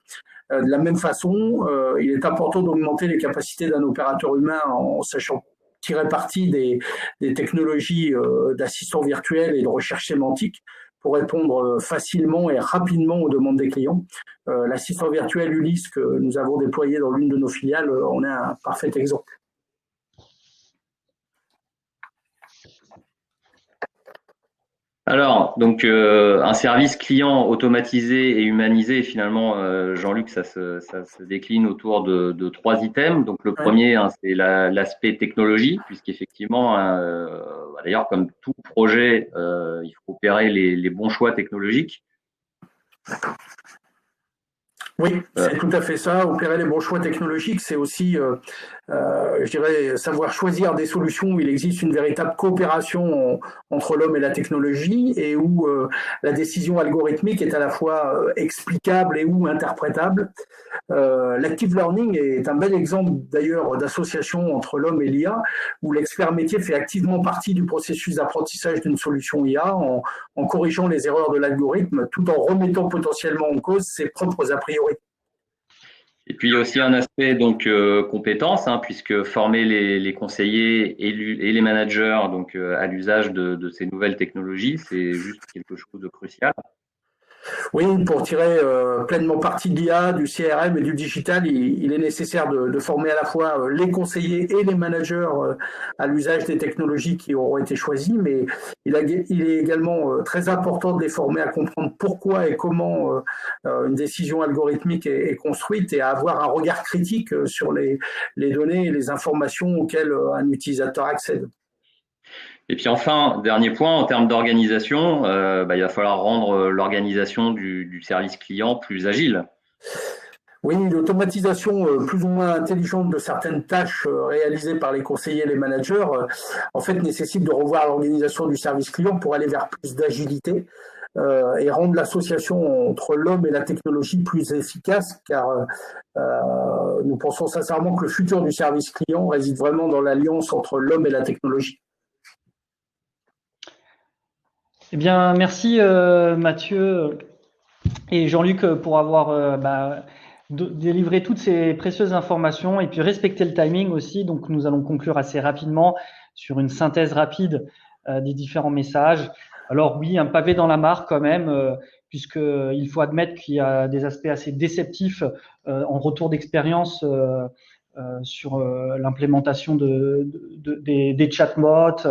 [SPEAKER 1] De la même façon, il est important d'augmenter les capacités d'un opérateur humain en sachant tirer parti des technologies d'assistants virtuels et de recherche sémantique pour répondre facilement et rapidement aux demandes des clients. L'assistant virtuel Ulysse que nous avons déployé dans l'une de nos filiales en est un parfait exemple.
[SPEAKER 3] Alors, donc un service client automatisé et humanisé, finalement, Jean-Luc, ça se décline autour de 3 items. Donc le premier, c'est l'aspect technologie, puisqu'effectivement, d'ailleurs, comme tout projet, il faut opérer les bons choix technologiques.
[SPEAKER 1] Oui, c'est tout à fait ça. Opérer les bons choix technologiques, c'est aussi, je dirais, savoir choisir des solutions où il existe une véritable coopération entre l'homme et la technologie et où la décision algorithmique est à la fois explicable et ou interprétable. L'active learning est un bel exemple d'ailleurs d'association entre l'homme et l'IA, où l'expert métier fait activement partie du processus d'apprentissage d'une solution IA en corrigeant les erreurs de l'algorithme tout en remettant potentiellement en cause ses propres a priori.
[SPEAKER 3] Et puis il y a aussi un aspect donc compétences, puisque former les conseillers et les managers donc à l'usage de ces nouvelles technologies, c'est juste quelque chose de crucial.
[SPEAKER 1] Oui, pour tirer pleinement parti de l'IA, du CRM et du digital, il est nécessaire de former à la fois les conseillers et les managers à l'usage des technologies qui auront été choisies, mais il est également très important de les former à comprendre pourquoi et comment une décision algorithmique est construite et à avoir un regard critique sur les données et les informations auxquelles un utilisateur accède.
[SPEAKER 3] Et puis enfin, dernier point, en termes d'organisation, il va falloir rendre l'organisation du service client plus agile.
[SPEAKER 1] Oui, l'automatisation plus ou moins intelligente de certaines tâches réalisées par les conseillers et les managers, en fait, nécessite de revoir l'organisation du service client pour aller vers plus d'agilité et rendre l'association entre l'homme et la technologie plus efficace, car nous pensons sincèrement que le futur du service client réside vraiment dans l'alliance entre l'homme et la technologie.
[SPEAKER 2] Eh bien, merci Mathieu et Jean-Luc pour avoir délivré toutes ces précieuses informations et puis respecter le timing aussi. Donc, nous allons conclure assez rapidement sur une synthèse rapide des différents messages. Alors oui, un pavé dans la mare quand même, puisqu'il faut admettre qu'il y a des aspects assez déceptifs en retour d'expérience sur l'implémentation des chatbots,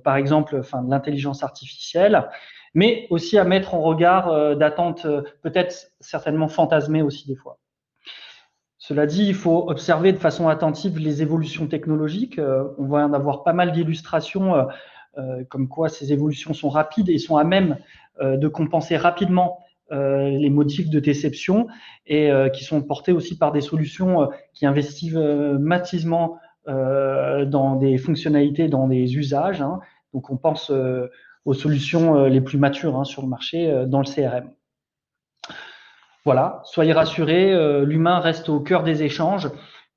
[SPEAKER 2] par exemple, de l'intelligence artificielle, mais aussi à mettre en regard d'attentes peut-être certainement fantasmées aussi des fois. Cela dit, il faut observer de façon attentive les évolutions technologiques. On va en avoir pas mal d'illustrations comme quoi ces évolutions sont rapides et sont à même de compenser rapidement les motifs de déception et qui sont portés aussi par des solutions qui investissent massivement dans des fonctionnalités, dans des usages. Donc, on pense aux solutions les plus matures sur le marché dans le CRM. Voilà, soyez rassurés, l'humain reste au cœur des échanges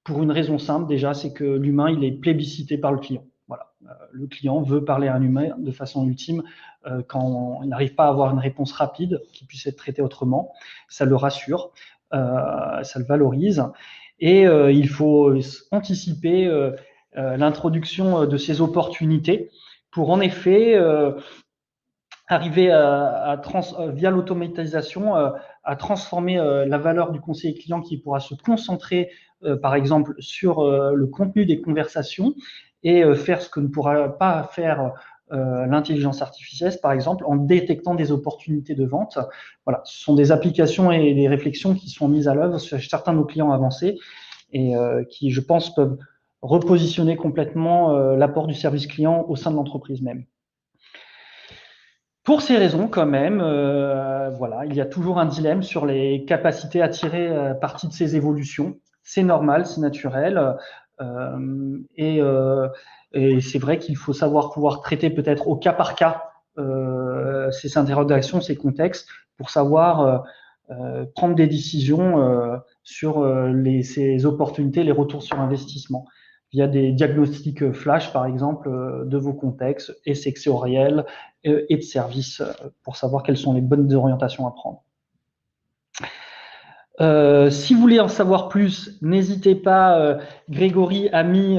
[SPEAKER 2] pour une raison simple déjà, c'est que l'humain, il est plébiscité par le client. Voilà, le client veut parler à un humain de façon ultime quand il n'arrive pas à avoir une réponse rapide qui puisse être traitée autrement. Ça le rassure, ça le valorise et il faut anticiper l'introduction de ces opportunités pour en effet arriver via l'automatisation à transformer la valeur du conseiller client qui pourra se concentrer, par exemple, sur le contenu des conversations et faire ce que ne pourra pas faire l'intelligence artificielle, par exemple, en détectant des opportunités de vente. Voilà, ce sont des applications et des réflexions qui sont mises à l'œuvre sur certains de nos clients avancés et qui, je pense, peuvent repositionner complètement l'apport du service client au sein de l'entreprise même. Pour ces raisons, quand même, voilà, il y a toujours un dilemme sur les capacités à tirer parti de ces évolutions. C'est normal, c'est naturel, et c'est vrai qu'il faut savoir pouvoir traiter peut-être au cas par cas ces interrogations, ces contextes, pour savoir prendre des décisions sur ces opportunités, les retours sur investissement via des diagnostics flash, par exemple, de vos contextes et sectoriels et de services pour savoir quelles sont les bonnes orientations à prendre. Si vous voulez en savoir plus, n'hésitez pas. Grégory a mis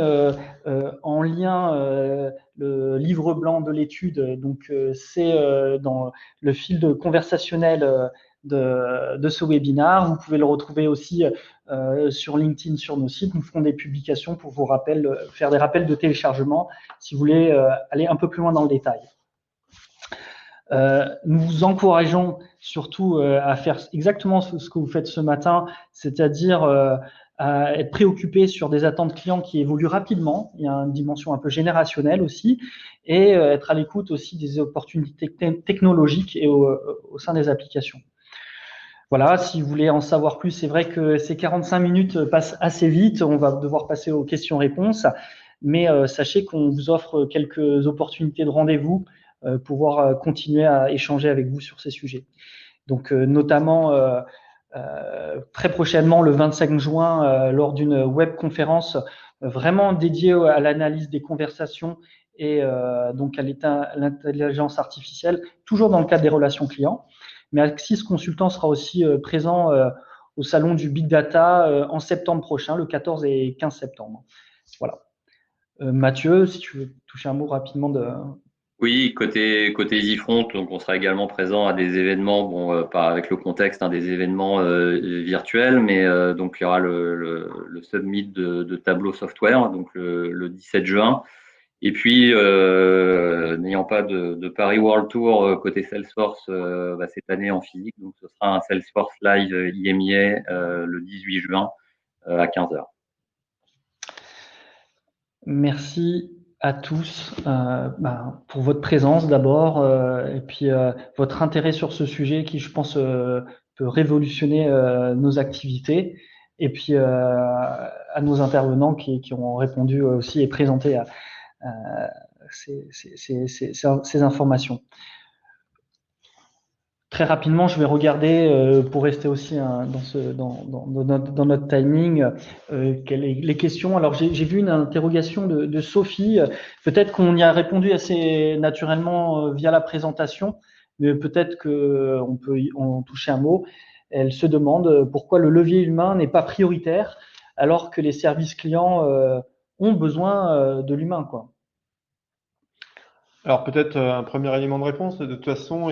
[SPEAKER 2] en lien le livre blanc de l'étude. Donc, c'est dans le fil conversationnel de ce webinaire. Vous pouvez le retrouver aussi sur LinkedIn, sur nos sites. Nous ferons des publications pour vous faire des rappels de téléchargement si vous voulez aller un peu plus loin dans le détail. Nous vous encourageons surtout à faire exactement ce que vous faites ce matin, c'est-à-dire à être préoccupé sur des attentes clients qui évoluent rapidement. Il y a une dimension un peu générationnelle aussi, et être à l'écoute aussi des opportunités technologiques et au sein des applications. Voilà, si vous voulez en savoir plus, c'est vrai que ces 45 minutes passent assez vite. On va devoir passer aux questions-réponses, mais sachez qu'on vous offre quelques opportunités de rendez-vous pouvoir continuer à échanger avec vous sur ces sujets. Donc, notamment très prochainement, le 25 juin, lors d'une webconférence vraiment dédiée à l'analyse des conversations et donc à l'intelligence artificielle, toujours dans le cadre des relations clients. Mais Axis Consultant sera aussi présent au salon du Big Data en septembre prochain, le 14 et 15 septembre. Voilà. Mathieu, si tu veux toucher un mot rapidement de…
[SPEAKER 3] Oui, côté EasyFront, donc on sera également présent à des événements, bon, pas avec le contexte, des événements virtuels, mais donc il y aura le summit de Tableau Software, donc le 17 juin. Et puis, n'ayant pas de Paris World Tour côté Salesforce cette année en physique, donc ce sera un Salesforce Live IMEA le 18 juin à 15h.
[SPEAKER 2] Merci à tous pour votre présence d'abord et puis votre intérêt sur ce sujet qui, je pense, peut révolutionner nos activités, et puis à nos intervenants qui ont répondu aussi et présenté ces informations. Très rapidement, je vais regarder pour rester aussi dans notre timing les questions. Alors, j'ai vu une interrogation de Sophie. Peut-être qu'on y a répondu assez naturellement via la présentation, mais peut-être qu'on peut en toucher un mot. Elle se demande pourquoi le levier humain n'est pas prioritaire alors que les services clients ont besoin de l'humain, quoi.
[SPEAKER 4] Alors peut-être un premier élément de réponse. De toute façon,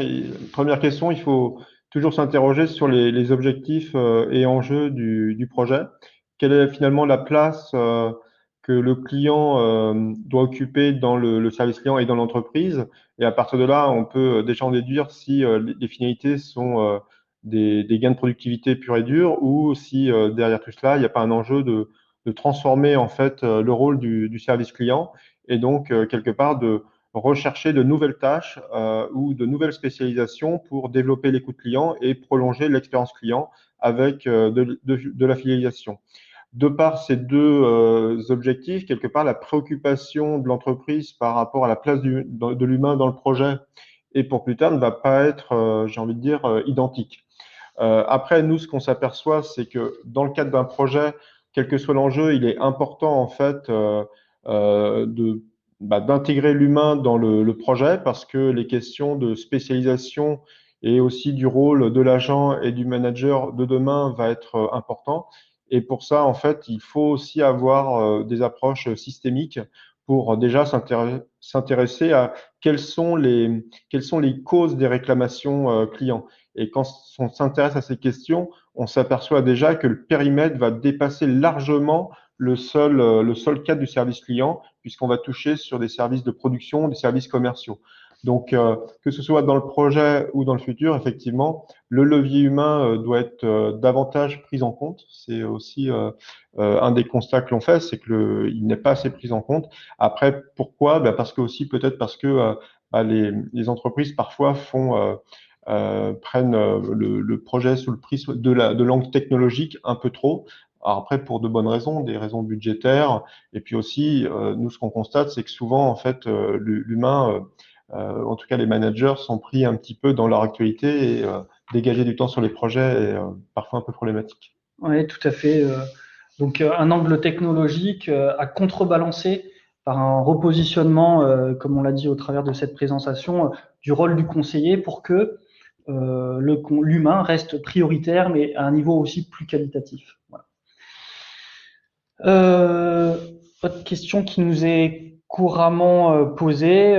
[SPEAKER 4] première question, il faut toujours s'interroger sur les objectifs et enjeux du projet. Quelle est finalement la place que le client doit occuper dans le service client et dans l'entreprise? Et à partir de là, on peut déjà en déduire si les finalités sont des gains de productivité purs et durs, ou si derrière tout cela, il n'y a pas un enjeu de transformer en fait le rôle du service client, et donc quelque part de rechercher de nouvelles tâches ou de nouvelles spécialisations pour développer l'écoute client et prolonger l'expérience client avec de la fidélisation. De par ces deux objectifs, quelque part, la préoccupation de l'entreprise par rapport à la place de l'humain dans le projet et pour plus tard ne va pas être, j'ai envie de dire, identique. Après, nous, ce qu'on s'aperçoit, c'est que dans le cadre d'un projet, quel que soit l'enjeu, il est important en fait d'intégrer l'humain dans le projet, parce que les questions de spécialisation et aussi du rôle de l'agent et du manager de demain va être important. Et pour ça, en fait, il faut aussi avoir des approches systémiques pour déjà s'intéresser à quelles sont les causes des réclamations clients. Et quand on s'intéresse à ces questions, on s'aperçoit déjà que le périmètre va dépasser largement le seul cadre du service client, puisqu'on va toucher sur des services de production, des services commerciaux. Donc, que ce soit dans le projet ou dans le futur, effectivement, le levier humain doit être davantage pris en compte. C'est aussi un des constats que l'on fait, c'est que il n'est pas assez pris en compte. Après, pourquoi? Ben parce que aussi peut-être parce que les entreprises parfois prennent le projet sous le prisme de l'angle technologique un peu trop. Alors après, pour de bonnes raisons, des raisons budgétaires, et puis aussi, nous, ce qu'on constate, c'est que souvent, en fait, l'humain, en tout cas les managers, sont pris un petit peu dans leur actualité et dégager du temps sur les projets est parfois un peu problématique.
[SPEAKER 2] Oui, tout à fait. Donc, un angle technologique à contrebalancer par un repositionnement, comme on l'a dit au travers de cette présentation, du rôle du conseiller pour que l'humain reste prioritaire, mais à un niveau aussi plus qualitatif. Voilà. Autre question qui nous est couramment posée,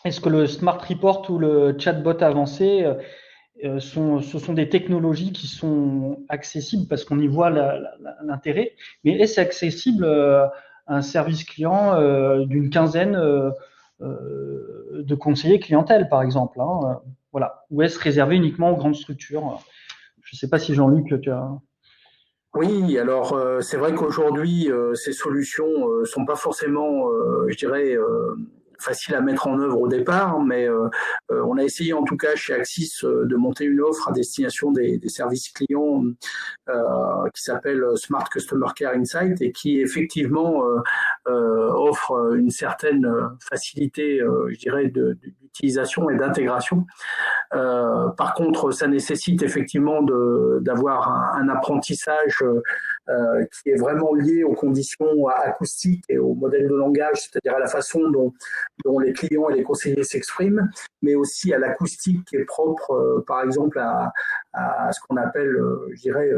[SPEAKER 2] est-ce que le Smart Report ou le chatbot avancé ce sont des technologies qui sont accessibles parce qu'on y voit l'intérêt, mais est-ce accessible à un service client d'une quinzaine de conseillers clientèle, par exemple, hein, voilà. Ou est-ce réservé uniquement aux grandes structures? Je ne sais pas si Jean-Luc, tu as…
[SPEAKER 1] Oui, alors c'est vrai qu'aujourd'hui, ces solutions sont pas forcément, je dirais, faciles à mettre en œuvre au départ, mais on a essayé en tout cas chez Axis de monter une offre à destination des services clients qui s'appelle Smart Customer Care Insight et qui effectivement offre une certaine facilité, je dirais, d'utilisation et d'intégration. Par contre, ça nécessite effectivement d'avoir un apprentissage qui est vraiment lié aux conditions acoustiques et au modèle de langage, c'est-à-dire à la façon dont les clients et les conseillers s'expriment, mais aussi à l'acoustique qui est propre, par exemple, à ce qu'on appelle, je dirais,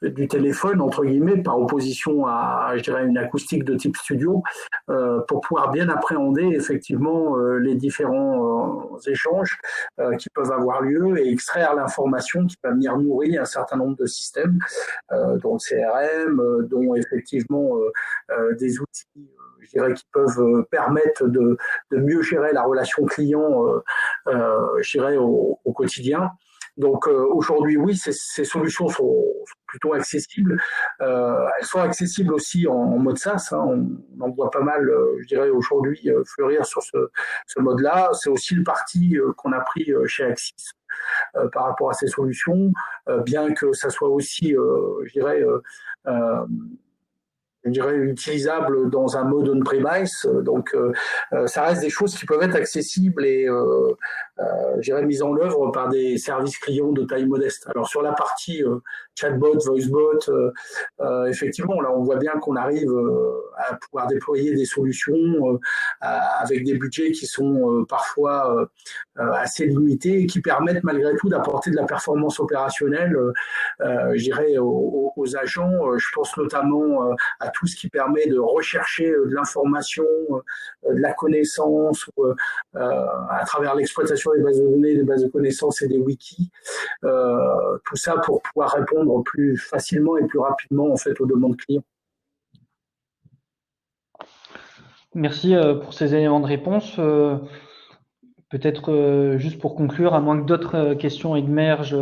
[SPEAKER 1] du téléphone, entre guillemets, par opposition à, je dirais, une acoustique de type studio, pour pouvoir bien appréhender effectivement les différents échanges qui peuvent avoir lieu et extraire l'information qui va venir nourrir un certain nombre de systèmes, dont le CRM, dont effectivement des outils je dirais, qui peuvent permettre de mieux gérer la relation client, je dirais, au quotidien. Donc aujourd'hui, oui, ces solutions sont plutôt accessibles. Elles sont accessibles aussi en mode SaaS. Hein. On en voit pas mal, je dirais, aujourd'hui fleurir sur ce mode-là. C'est aussi le parti qu'on a pris chez Axis par rapport à ces solutions, bien que ça soit aussi, je dirais, utilisable dans un mode on-premise. Donc, ça reste des choses qui peuvent être accessibles et, je dirais, mises en œuvre par des services clients de taille modeste. Alors, sur la partie chatbot, voicebot, effectivement, là, on voit bien qu'on arrive à pouvoir déployer des solutions avec des budgets qui sont parfois assez limités et qui permettent malgré tout d'apporter de la performance opérationnelle, je dirais, aux agents. Je pense notamment à tout ce qui permet de rechercher de l'information, de la connaissance, à travers l'exploitation des bases de données, des bases de connaissances et des wikis. Tout ça pour pouvoir répondre plus facilement et plus rapidement en fait aux demandes clients.
[SPEAKER 2] Merci pour ces éléments de réponse. Peut-être juste pour conclure, à moins que d'autres questions émergent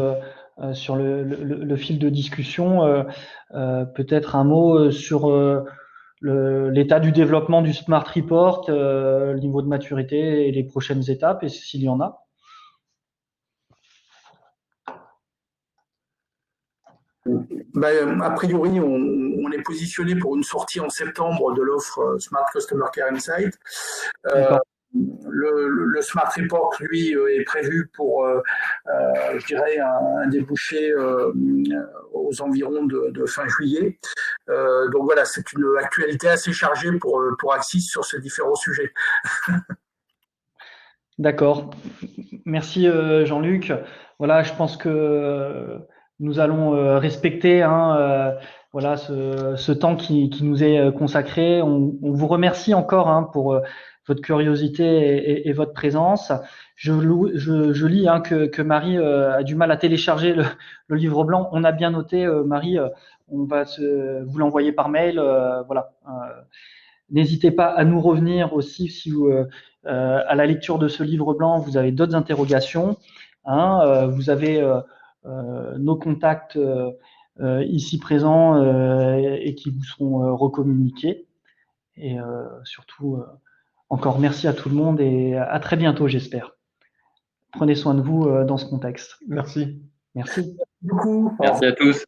[SPEAKER 2] sur le fil de discussion, peut-être un mot sur l'état du développement du Smart Report, le niveau de maturité et les prochaines étapes, et s'il y en a.
[SPEAKER 1] Ben, a priori, on est positionné pour une sortie en septembre de l'offre Smart Customer Care Insight. Le Smart Report, lui, est prévu pour, je dirais, un débouché aux environs de fin juillet. Donc voilà, c'est une actualité assez chargée pour Axis sur ces différents sujets.
[SPEAKER 2] D'accord. Merci Jean-Luc. Voilà, je pense que nous allons respecter voilà ce temps qui nous est consacré. On vous remercie encore pour votre curiosité et votre présence. Je lis que Marie a du mal à télécharger le livre blanc. On a bien noté, Marie, on va vous l'envoyer par mail. Voilà. N'hésitez pas à nous revenir aussi si vous, à la lecture de ce livre blanc, vous avez d'autres interrogations. Vous avez nos contacts ici présents et qui vous seront recommuniqués. Et surtout, encore merci à tout le monde et à très bientôt, j'espère. Prenez soin de vous dans ce contexte.
[SPEAKER 4] Merci.
[SPEAKER 2] Merci.
[SPEAKER 1] Beaucoup.
[SPEAKER 3] Merci à tous.